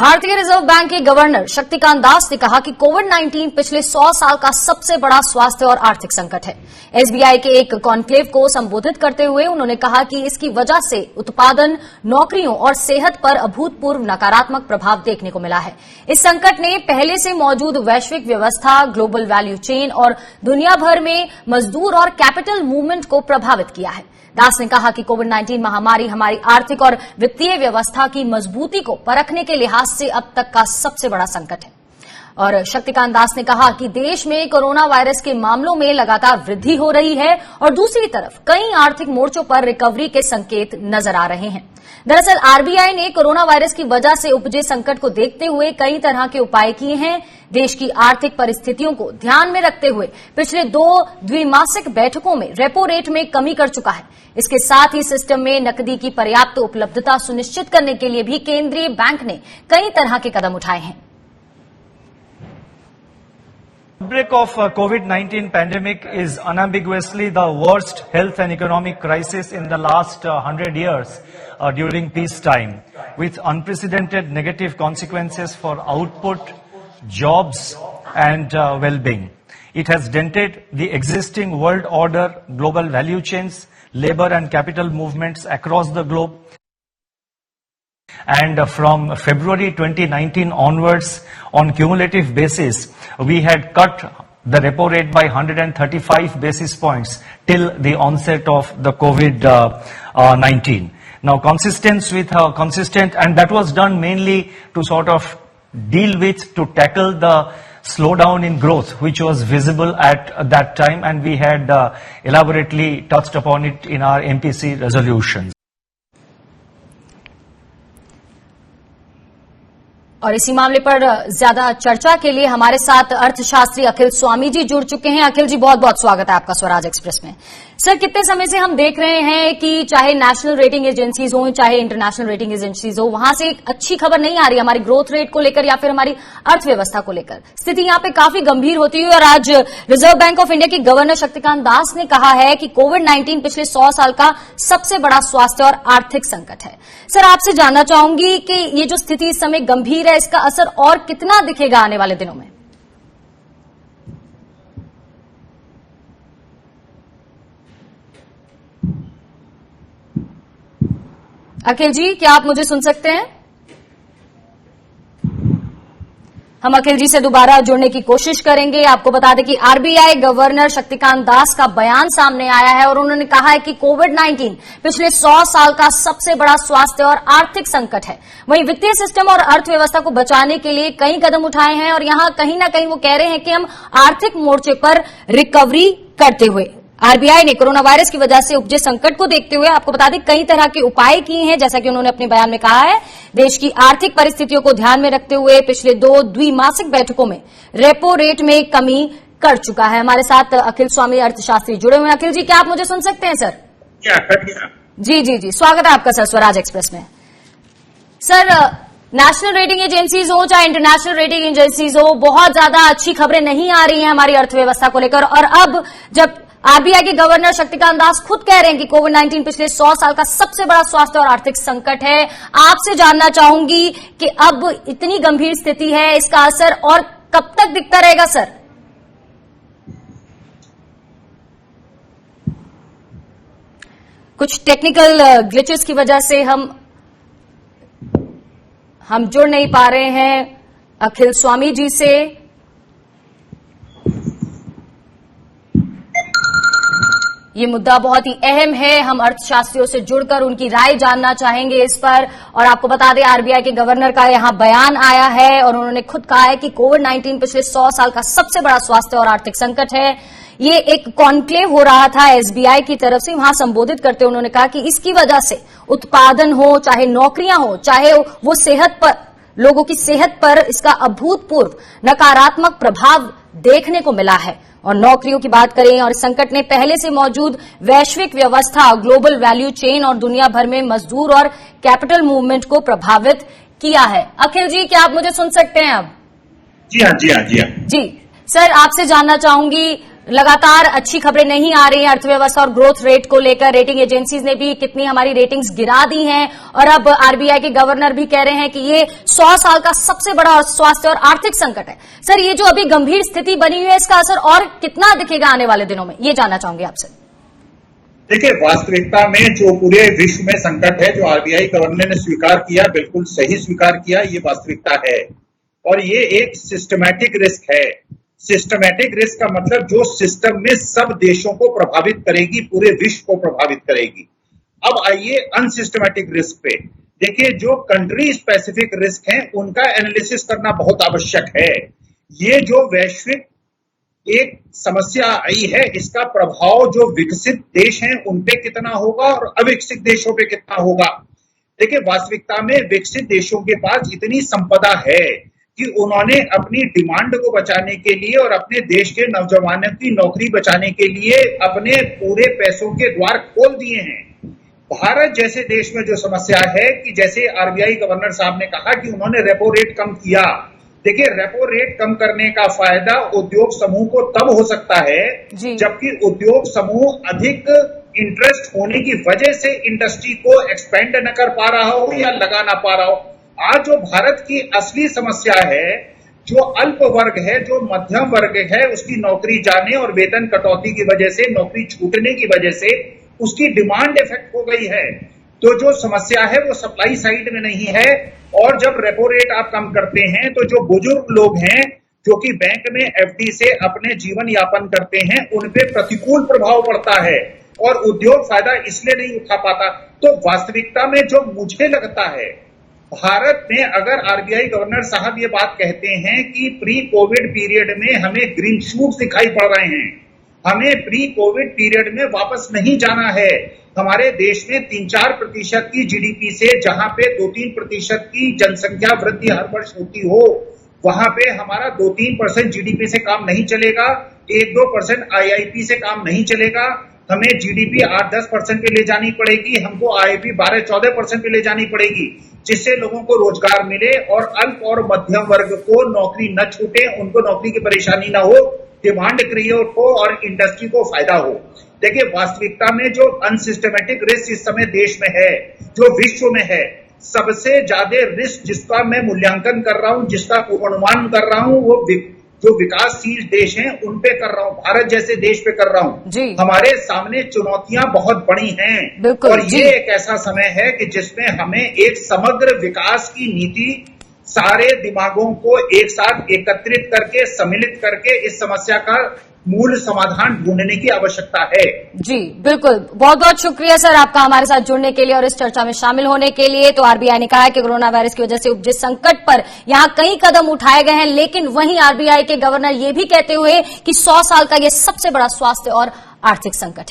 भारतीय reserve bank के governor Shaktikanta Das ने कहा कि कोविड-19 पिछले 100 साल का सबसे बड़ा स्वास्थ्य और आर्थिक संकट है। एसबीआई के एक कॉन्क्लेव को संबोधित करते हुए उन्होंने कहा कि इसकी वजह से उत्पादन, नौकरियों और सेहत पर अभूतपूर्व नकारात्मक प्रभाव देखने को मिला है। इस संकट ने पहले से मौजूद वैश्विक व्यवस्था, ग्लोबल वैल्यू चेन और दुनिया भर में मजदूर और कैपिटल मूवमेंट को प्रभावित किया है। दास ने कहा कि कोविड-19 महामारी हमारी आर्थिक और वित्तीय व्यवस्था की मजबूती को परखने के लिहाज से अब तक का सबसे बड़ा संकट है। और शक्तिकांत दास ने कहा कि देश में कोरोना वायरस के मामलों में लगातार वृद्धि हो रही है और दूसरी तरफ कई आर्थिक मोर्चों पर रिकवरी के संकेत नजर आ रहे हैं। दरअसल आरबीआई ने कोरोना वायरस की वजह से उपजे संकट को देखते हुए कई तरह के उपाय किए हैं। देश की आर्थिक परिस्थितियों को ध्यान में रखते हुए पिछले 2 द्विमासिक बैठकों में रेपो रेट में कमी कर चुका है। इसके साथ ही सिस्टम में नकदी की पर्याप्त उपलब्धता सुनिश्चित करने के लिए भी केंद्रीय बैंक ने कई तरह के कदम उठाए हैं। Outbreak of COVID-19 pandemic is unambiguously the worst health and economic crisis in the last 100 years during peacetime, with unprecedented negative consequences for output, jobs and well-being. It has dented the existing world order, global value chains, labor and capital movements across the globe. And from February 2019 onwards, on cumulative basis, we had cut the repo rate by 135 basis points till the onset of the COVID-19. Now, consistent, and that was done mainly to sort of deal with, to tackle the slowdown in growth, which was visible at that time, and we had elaborately touched upon it in our MPC resolutions. और इसी मामले पर ज्यादा चर्चा के लिए हमारे साथ अर्थशास्त्री अखिल स्वामी जी जुड़ चुके हैं। अखिल जी, बहुत बहुत स्वागत है आपका स्वराज एक्सप्रेस में। सर, कितने समय से हम देख रहे हैं कि चाहे नेशनल रेटिंग एजेंसीज हो, चाहे इंटरनेशनल रेटिंग एजेंसीज हो, वहां से एक अच्छी खबर नहीं आ रही हमारी ग्रोथ रेट को लेकर या फिर हमारी अर्थव्यवस्था को लेकर। स्थिति यहां पे काफी गंभीर होती है और आज रिजर्व बैंक ऑफ इंडिया के गवर्नर शक्तिकांत दास ने कहा है कि कोविड-19 पिछले 100 साल का सबसे बड़ा स्वास्थ्य और आर्थिक संकट है। सर, आपसे जानना चाहूंगी कि ये जो स्थिति इस समय गंभीर है, इसका असर और कितना दिखेगा आने वाले दिनों में? अखिल जी, क्या आप मुझे सुन सकते हैं? हम अखिल जी से दोबारा जुड़ने की कोशिश करेंगे। आपको बता दें कि आरबीआई गवर्नर शक्तिकांत दास का बयान सामने आया है और उन्होंने कहा है कि कोविड-19 पिछले 100 साल का सबसे बड़ा स्वास्थ्य और आर्थिक संकट है। वहीं वित्तीय सिस्टम और अर्थव्यवस्था को बचाने के लिए कई कदम उठाए हैं और यहां कहीं ना कहीं वो कह रहे हैं कि हम आर्थिक मोर्चे पर रिकवरी करते हुए आरबीआई ने कोरोना वायरस की वजह से उपजे संकट को देखते हुए आपको बता दें कई तरह के उपाय किए हैं। जैसा कि उन्होंने अपने बयान में कहा है, देश की आर्थिक परिस्थितियों को ध्यान में रखते हुए पिछले 2 द्विमासिक बैठकों में रेपो रेट में कमी कर चुका है। हमारे साथ अखिल स्वामी अर्थशास्त्री जुड़े हुए हैं। अखिल जी, क्या आप मुझे सुन सकते हैं? सर जी, स्वागत है आपका सर स्वराज एक्सप्रेस में। सर, नेशनल रेटिंग एजेंसीज हो चाहे इंटरनेशनल रेटिंग एजेंसीज हो, बहुत ज्यादा अच्छी खबरें नहीं आ रही हैं हमारी अर्थव्यवस्था को लेकर। और अब जब आरबीआई के गवर्नर शक्तिकांत दास खुद कह रहे हैं कि कोविड-19 पिछले 100 साल का सबसे बड़ा स्वास्थ्य और आर्थिक संकट है, आपसे जानना चाहूंगी कि अब इतनी गंभीर स्थिति है, इसका असर और कब तक दिखता रहेगा? सर, कुछ टेक्निकल ग्लिचेस की वजह से हम जुड़ नहीं पा रहे हैं अखिल स्वामी जी से। ये मुद्दा बहुत ही अहम है, हम अर्थशास्त्रियों से जुड़कर उनकी राय जानना चाहेंगे इस पर। और आपको बता दें, आरबीआई के गवर्नर का यहां बयान आया है और उन्होंने खुद कहा है कि कोविड-19 पिछले 100 साल का सबसे बड़ा स्वास्थ्य और आर्थिक संकट है। ये एक कॉन्क्लेव हो रहा था एसबीआई की तरफ से, वहां संबोधित करते उन्होंने कहा कि इसकी वजह से उत्पादन हो, चाहे नौकरियां हो, चाहे वो सेहत पर, लोगों की सेहत पर इसका अभूतपूर्व नकारात्मक प्रभाव देखने को मिला है। और नौकरियों की बात करें और इस संकट ने पहले से मौजूद वैश्विक व्यवस्था, ग्लोबल वैल्यू चेन और दुनिया भर में मजदूर और कैपिटल मूवमेंट को प्रभावित किया है। अखिल जी, क्या आप मुझे सुन सकते हैं अब? जी हाँ। जी सर, आपसे जानना चाहूंगी लगातार अच्छी खबरें नहीं आ रही हैं अर्थव्यवस्था और ग्रोथ रेट को लेकर। रेटिंग एजेंसीज ने भी कितनी हमारी रेटिंग्स गिरा दी हैं और अब आरबीआई के गवर्नर भी कह रहे हैं कि ये 100 साल का सबसे बड़ा स्वास्थ्य और आर्थिक संकट है। सर, ये जो अभी गंभीर स्थिति बनी हुई है, इसका असर और कितना दिखेगा आने वाले दिनों में, ये जानना चाहूंगी आपसे। देखिए, वास्तविकता में जो पूरे विश्व में संकट है, जो आरबीआई गवर्नर ने स्वीकार किया, बिल्कुल सही स्वीकार किया, ये वास्तविकता है और ये एक सिस्टमैटिक रिस्क है। सिस्टमैटिक रिस्क का मतलब जो सिस्टम में सब देशों को प्रभावित करेगी, पूरे विश्व को प्रभावित करेगी। अब आइए अनसिस्टमैटिक रिस्क पे। देखिए, जो कंट्री स्पेसिफिक रिस्क हैं, उनका एनालिसिस करना बहुत आवश्यक है। ये जो वैश्विक एक समस्या आई है, इसका प्रभाव जो विकसित देश हैं उन पे कितना होगा और अविकसित देशों पे कितना होगा। देखिए, वास्तविकता में विकसित देशों के पास इतनी संपदा है कि उन्होंने अपनी डिमांड को बचाने के लिए और अपने देश के नौजवानों की नौकरी बचाने के लिए अपने पूरे पैसों के द्वार खोल दिए हैं। भारत जैसे देश में जो समस्या है कि जैसे आरबीआई गवर्नर साहब ने कहा कि उन्होंने रेपो रेट कम किया। देखिए, रेपो रेट कम करने का फायदा उद्योग समूह को तब हो सकता है जबकि उद्योग समूह अधिक इंटरेस्ट होने की वजह से इंडस्ट्री को एक्सपेंड न कर पा रहा हो या लगा ना पा रहा हो। आज जो भारत की असली समस्या है, जो अल्प वर्ग है, जो मध्यम वर्ग है, उसकी नौकरी जाने और वेतन कटौती की वजह से, नौकरी छूटने की वजह से उसकी डिमांड इफेक्ट हो गई है। तो जो समस्या है वो सप्लाई साइड में नहीं है। और जब रेपो रेट आप कम करते हैं तो जो बुजुर्ग लोग हैं जो कि बैंक में एफडी से अपने जीवन यापन करते हैं, उन पे प्रतिकूल प्रभाव पड़ता है और उद्योग फायदा इसलिए नहीं उठा पाता। तो वास्तविकता में जो मुझे लगता है, भारत में अगर आरबीआई गवर्नर साहब ये बात कहते हैं कि प्री कोविड पीरियड में हमें ग्रीन शूट्स दिखाई पड़ रहे हैं, हमें प्री कोविड पीरियड में वापस नहीं जाना है। हमारे देश में 3-4% की जीडीपी से जहां पे 2-3% की जनसंख्या वृद्धि हर वर्ष होती हो, वहां पे हमारा 2-3% जीडीपी से काम नहीं चलेगा, 1-2% आईआईपी से काम नहीं चलेगा। हमें जीडीपी 8-10% पे ले जानी पड़ेगी, हमको आईआईपी 12-14% पे ले जानी पड़ेगी, जिससे लोगों को रोजगार मिले और अल्प और मध्यम वर्ग को नौकरी न छूटे, उनको नौकरी की परेशानी ना हो, डिमांड क्रिएट हो और इंडस्ट्री को फायदा हो। देखिए, वास्तविकता में जो अनसिस्टमेटिक रिस्क इस समय देश में है, जो विश्व में है, सबसे ज्यादा रिस्क जिसका मैं मूल्यांकन कर रहा हूं, जिसका पूर्वानुमान कर रहा हूं, वो जो विकासशील देश हैं उन पे कर रहा हूं, भारत जैसे देश पे कर रहा हूं। हमारे सामने चुनौतियां बहुत बड़ी हैं और ये एक ऐसा समय है कि जिसमें हमें एक समग्र विकास की नीति, सारे दिमागों को एक साथ एकत्रित करके, सम्मिलित करके इस समस्या का मूल समाधान ढूंढने की आवश्यकता है। जी बिल्कुल, बहुत बहुत शुक्रिया सर आपका हमारे साथ जुड़ने के लिए और इस चर्चा में शामिल होने के लिए। तो आरबीआई ने कहा है कि कोरोना वायरस की वजह से उपजे संकट पर यहां कई कदम उठाए गए हैं, लेकिन वहीं आरबीआई के गवर्नर ये भी कहते हुए कि 100 साल का ये सबसे बड़ा स्वास्थ्य और आर्थिक संकट है।